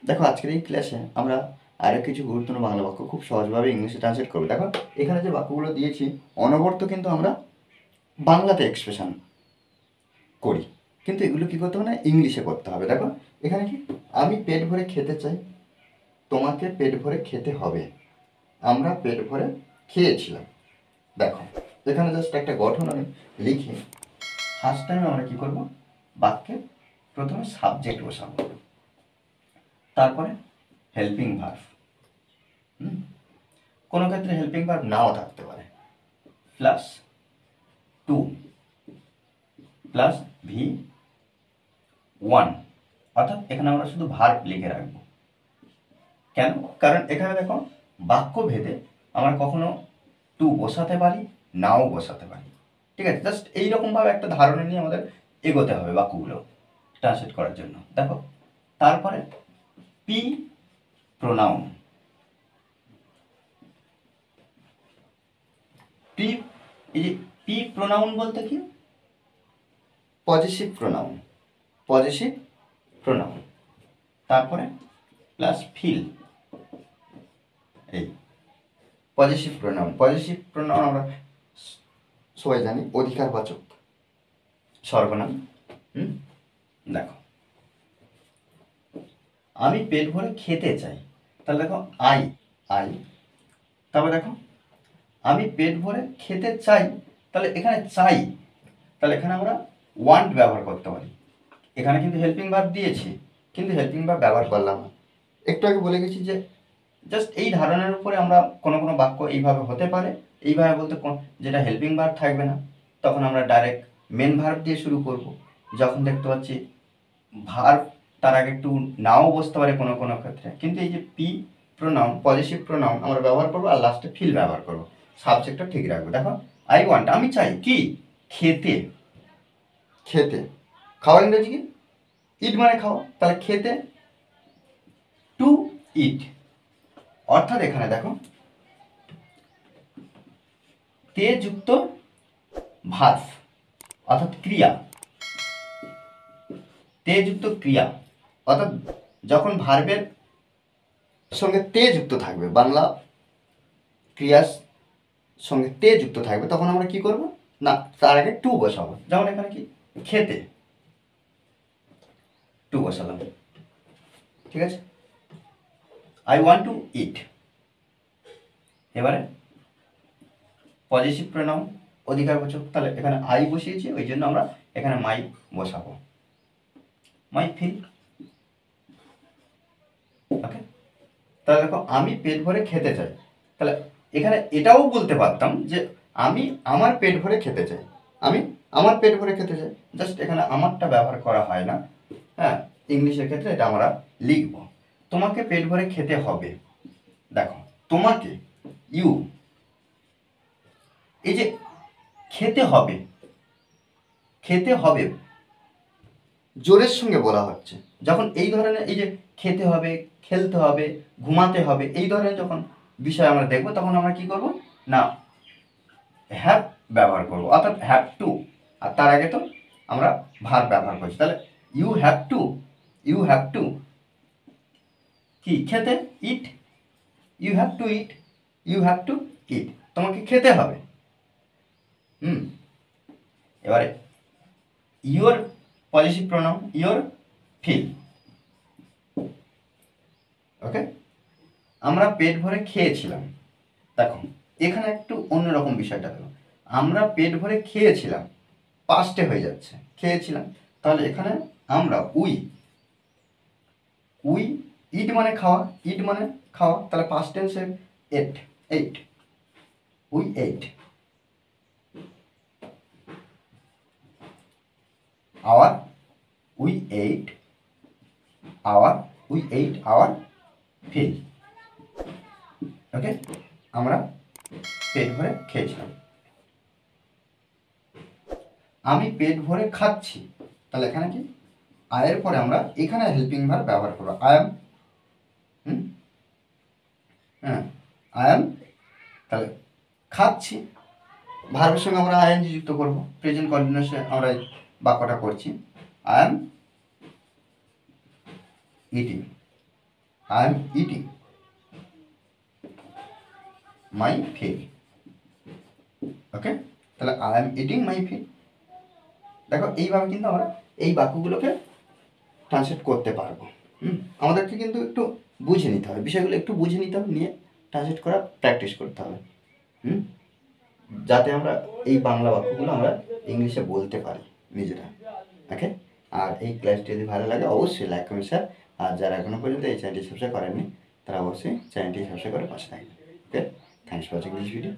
দেখো আজকের এই ক্লাসে আমরা আরও কিছু গুরুত্বপূর্ণ বাংলা বাক্য খুব সহজভাবে ইংলিশে ট্রান্সলেট করবো। দেখো এখানে যে বাক্যগুলো দিয়েছি অনবরত কিন্তু আমরা বাংলাতে এক্সপ্রেশন করি, কিন্তু এগুলো কী করতে হবে না, ইংলিশে করতে হবে। দেখো এখানে কি, আমি পেট ভরে খেতে চাই, তোমাকে পেট ভরে খেতে হবে, আমরা পেট ভরে খেয়েছিলাম। দেখো এখানে জাস্ট একটা গঠন আমি লিখি, ফার্স্ট টাইম আমরা কী করবো, বাক্যে প্রথমে সাবজেক্ট বসাবো, তারপরে হেল্পিং ভার্ব। কোনো ক্ষেত্রে হেল্পিং ভার্ব নাও থাকতে পারে, plus to plus V one, অর্থাৎ এখানে আমরা শুধু ভার্ব লিখে রাখবো। কেন? কারণ এখানে দেখো বাক্য ভেদে আমরা কখনো টু বসাতে পারি, নাও বসাতে পারি। ঠিক আছে, জাস্ট এইরকমভাবে একটা ধারণা নিয়ে আমাদের এগোতে হবে বাক্যগুলো ট্রান্সলেট করার জন্য। দেখো তারপরে পি প্রোনাউন, পি, এই যে পি প্রোনাউন বলতে কি, পজিটিভ প্রোনাউন, পজিটিভ প্রোনাউন, তারপরে প্লাস ফিল, এই পজিটিভ প্রোনাউন। পজিটিভ প্রোনাউন আমরা সবাই জানি অধিকারবাচক সর্বনাম। দেখো আমি পেট ভরে খেতে চাই, তাহলে দেখো আই, আই, তারপরে দেখো আমি পেট ভরে খেতে চাই, তাহলে এখানে চাই, তাহলে এখানে আমরা ওয়ান্ট ব্যবহার করতে পারি। এখানে কিন্তু হেল্পিং ভার্ব দিয়েছি, কিন্তু হেল্পিং ভার্ব ব্যবহার করলাম না। একটু আগে বলে গেছি যে জাস্ট এই ধারণার উপরে আমরা কোনো কোনো বাক্য এইভাবে হতে পারে, এইভাবে বলতে যেটা হেল্পিং ভার্ব থাকবে না, তখন আমরা ডাইরেক্ট মেন ভার্ব দিয়ে শুরু করব। যখন দেখতে পাচ্ছি ভার্ব তার আগে একটু নাও বসতে পারে কোনো কোনো ক্ষেত্রে, কিন্তু এই যে পি প্রোনাউন, পজিটিভ প্রোনাউন আমরা ব্যবহার করবো, আর লাস্টে ফিল ব্যবহার করবো, সাবজেক্টটা ঠিক রাখবো। দেখো আই ওয়ান্ট, আমি চাই কি, খেতে, খেতে, খাওয়ার ইংরেজি কি, ইট মানে খাওয়া, তাহলে খেতে, টু ইট, অর্থাৎ এখানে দেখো তে যুক্ত ভার্ব, অর্থাৎ ক্রিয়া, তে যুক্ত ক্রিয়া, অর্থাৎ যখন ভার্বের সঙ্গে তে যুক্ত থাকবে, বাংলা ক্রিয়ার সঙ্গে তে যুক্ত থাকবে, তখন আমরা কি করব না, তার আগে টু বসাবো। যেমন এখানে কি, খেতে, টু বসালাম। ঠিক আছে, আই ওয়ান্ট টু ইট। এবারে পজিটিভ প্রোনাউন অধিকারবাচক, তাহলে এখানে আই বসিয়েছি, ওই জন্য আমরা এখানে মাই বসাবো, মাই ফিল। ওকে, তাহলে দেখো আমি পেট ভরে খেতে চাই, তাহলে এখানে এটাও বলতে পারতাম যে আমি আমার পেট ভরে খেতে চাই, আমি আমার পেট ভরে খেতে চাই, জাস্ট এখানে আমারটা ব্যবহার করা হয় না। হ্যাঁ, ইংলিশের ক্ষেত্রে এটা আমরা লিখব, তোমাকে পেট ভরে খেতে হবে। দেখো তোমাকে, ইউ, এই যে খেতে হবে, খেতে হবে জোরের সঙ্গে বলা হচ্ছে। যখন এই ধরনের, এই যে খেতে হবে, খেলতে হবে, ঘুমাতে হবে, এই ধরনের যখন বিষয় আমরা দেখব, তখন আমরা কি করব না, হ্যাভ ব্যবহার করব, অর্থাৎ হ্যাভ টু, আর তার আগে তো আমরা ভার্ব ব্যবহার করছি। তাহলে you have to, you have to কি, খেতে, eat, you have to eat, you have to eat, তোমাকে খেতে হবে। এবারে your positive pronoun, your fill. Okay, আমরা পেট ভরে খেয়েছিলাম। দেখো এখানে একটু অন্যরকম বিষয়টা হলো, আমরা পেট ভরে খেয়েছিলাম, পাস্টে হয়ে যাচ্ছে খেয়েছিলাম, তাহলে এখানে আমরা উই, উই, ইট মানে খাওয়া, ইট মানে খাওয়া, তাহলে পাস্ট টেন্সে ate, ate, we ate, our, we ate our, we ate our fill. Okay, আমরা পেট ভরে খেয়েছিলাম। আমি পেট ভরে খাচ্ছি, তাহলে এখানে কি, আয়ের পরে আমরা এখানে হেল্পিং ভার্ব ব্যবহার করবো, আই এম। আই এম, তাহলে খাচ্ছি, ভার্বের সঙ্গে আমরা আইএনজি যুক্ত করবো, প্রেজেন্ট কন্টিনিউয়াসে আমরা এই বাক্যটা করছি, I am eating. I am eating my fill. Okay, তাহলে I am eating my fill. দেখো এইভাবে কিন্তু আমরা এই বাক্যগুলোকে ট্রান্সলেট করতে পারবো। আমাদেরকে কিন্তু একটু বুঝে নিতে হবে, বিষয়গুলো একটু বুঝে নিতে হবে, নিয়ে ট্রান্সলেট করা প্র্যাকটিস করতে হবে। যাতে আমরা এই বাংলা বাক্যগুলো আমরা ইংলিশে বলতে পারি নিজেরা। ওকে, আর এই ক্লাসটি যদি ভালো লাগে অবশ্যই লাইক কমেন্ট শেয়ার। আর যারা এখনো পর্যন্ত এই চ্যানেলটি সাবস্ক্রাইব করেননি তারা অবশ্যই চ্যানেলটি সাবস্ক্রাইব করে পাশে থাকবেন। Okay, thanks for watching this video.